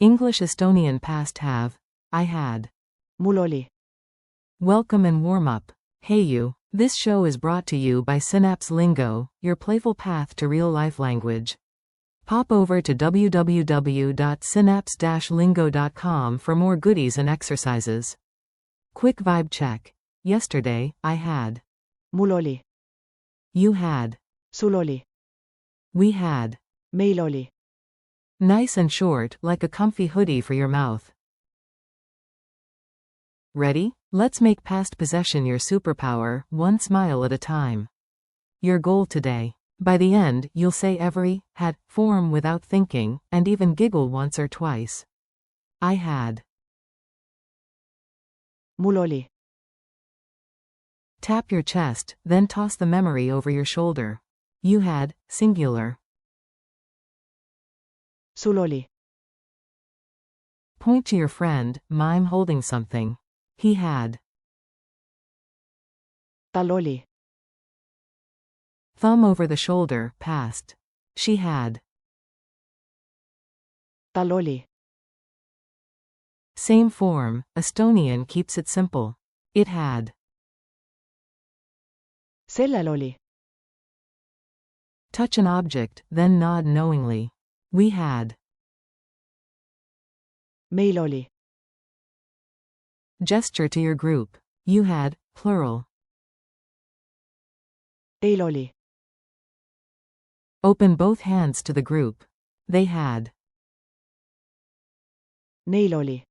English Estonian past have. I had. mul oli. Welcome and warm up. Hey you. This show is brought to you by Ch.6 Lingo, your playful path to real-life language. Pop over to www.synapse-lingo.com for more goodies and exercises. Quick vibe check. Yesterday, I had. mul oli. You had. sul oli. We had. meil oli. Nice and short, like a comfy hoodie for your mouth. Ready? Let's make past possession your superpower, one smile at a time. Your goal today. By the end, you'll say every had form without thinking, and even giggle once or twice. I had. mul oli. Tap your chest, then toss the memory over your shoulder. You had, singular. sul oli. Point to your friend, mime holding something. He had. tal oli. Thumb over the shoulder, past. She had. tal oli. Same form, Estonian keeps it simple. It had. sellel oli. Touch an object, then nod knowingly. We had. meil oli. Gesture to your group. You had, plural. teil oli. Open both hands to the group. They had. neil oli.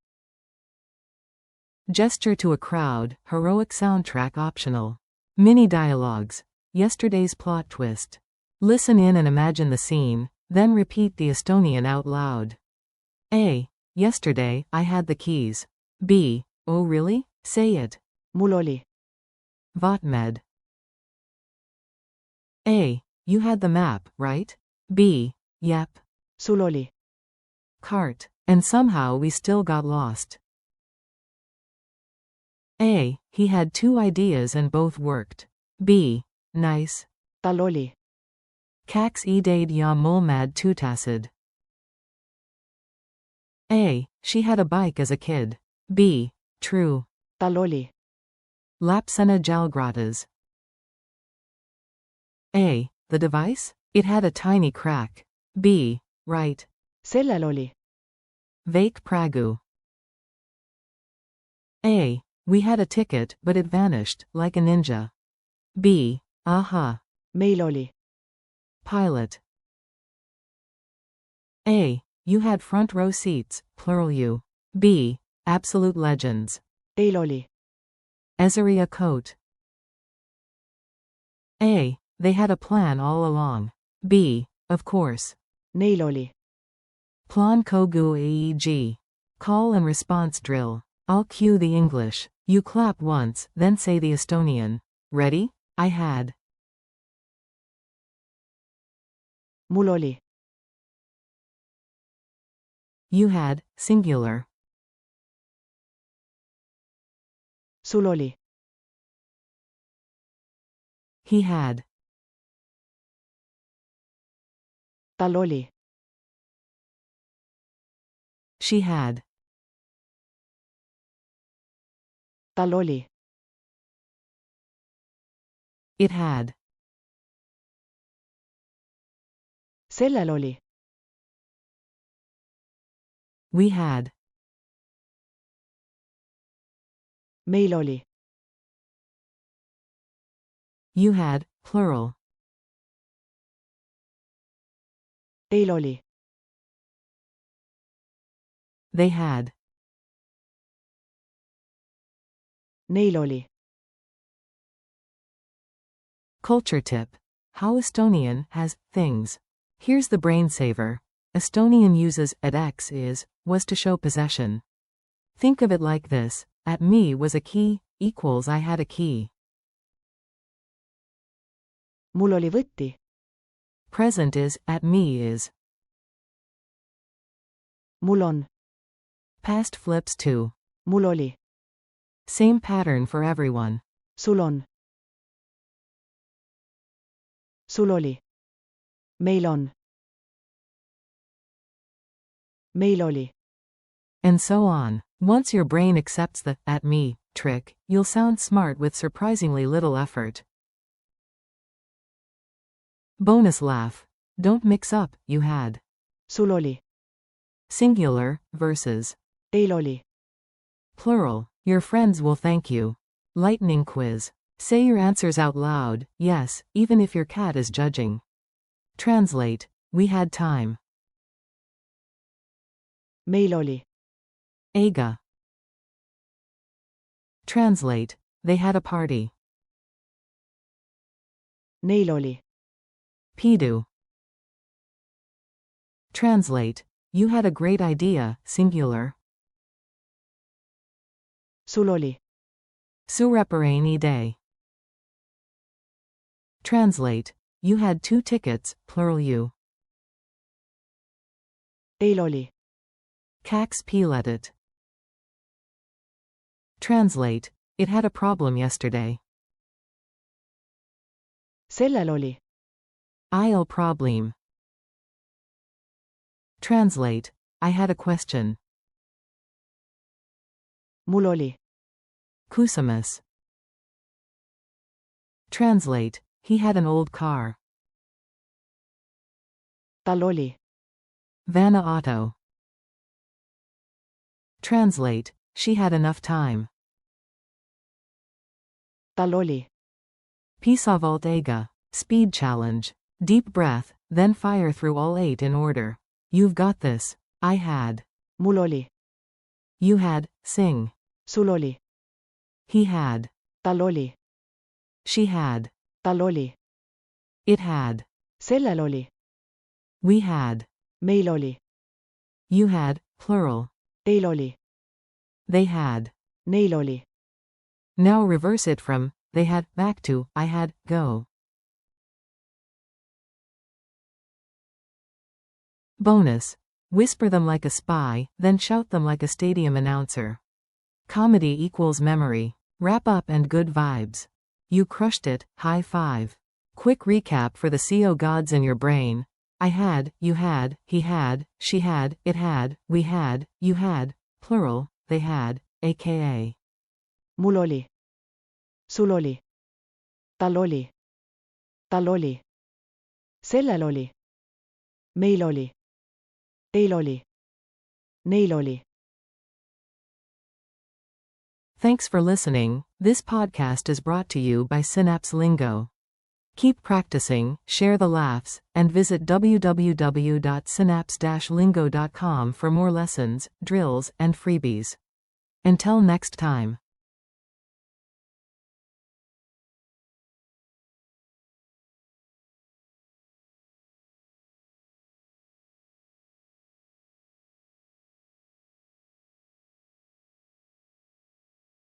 Gesture to a crowd, heroic soundtrack optional. Mini dialogues. Yesterday's plot twist. Listen in and imagine the scene, then repeat the Estonian out loud. A. Yesterday, I had the keys. B. Oh really? Say it. mul oli. Vatmed. A. You had the map, right? B. Yep. sul oli. Cart. And somehow we still got lost. A. He had two ideas and both worked. B. Nice. tal oli. Kaks ideid ja mulmad tutasid. A. She had a bike as a kid. B. True. tal oli. Lapsena jalgratas. A. The device? It had a tiny crack. B. Right. sellel oli. Vake pragu. A. We had a ticket, but it vanished, like a ninja. B. Aha. meil oli. Pilot. A. You had front row seats, plural you. B. Absolute legends. teil oli. Ezeria coat. A. They had a plan all along. B. Of course. neil oli. Plan kogu aeg. Call and response drill. I'll cue the English. You clap once, then say the Estonian. Ready? I had. mul oli. You had, singular. sul oli. He had. tal oli. She had. tal oli. It had. sellel oli. We had. meil oli. You had, plural. teil oli. They had. neil oli. Culture tip. How Estonian has things. Here's the brain saver. Estonian uses at X is, was to show possession. Think of it like this. At me was a key, equals I had a key. mul oli võti. Present is, at me is. mul on. Past flips to. mul oli. Same pattern for everyone. sul on. sul oli. meil on. meil oli. And so on. Once your brain accepts the at me trick, you'll sound smart with surprisingly little effort. Bonus laugh. Don't mix up, you had. Suloli. Singular, versus. Eiloli. Plural. Your friends will thank you. Lightning quiz. Say your answers out loud, yes, even if your cat is judging. Translate. We had time. Meiloli. Aga. Translate. They had a party. Neiloli. Pidu. Translate. You had a great idea, singular. Suloli. Suureparaini day. Translate. You had 2 tickets, plural you. Eiloli. Kax piletit. Translate. It had a problem yesterday. Sellel oli. I'll problem. Translate. I had a question. Mul oli. Kusamus. Translate. He had an old car. Tal oli. Vanna auto. Translate. She had enough time. Tal oli. Pisavalt Aga. Speed challenge. Deep breath, then fire through all 8 in order. You've got this. I had. Mul oli. You had. Sing. Sul oli. He had. Tal oli. She had. Tal oli. It had. Sellel oli. We had. Meil oli. You had, plural. Teil oli. They had. Neil oli. Now reverse it from, they had, back to, I had, go. Bonus. Whisper them like a spy, then shout them like a stadium announcer. Comedy equals memory. Wrap up and good vibes. You crushed it, high five. Quick recap for the CO gods in your brain. I had, you had, he had, she had, it had, we had, you had, plural, they had, aka. Mul oli. Sul oli. Tal oli. Tal oli. Sellel oli. Meil oli. Teil oli. Neil oli. Thanks for listening. This podcast is brought to you by Synapse Lingo. Keep practicing, share the laughs, and visit www.synapse-lingo.com for more lessons, drills, and freebies. Until next time.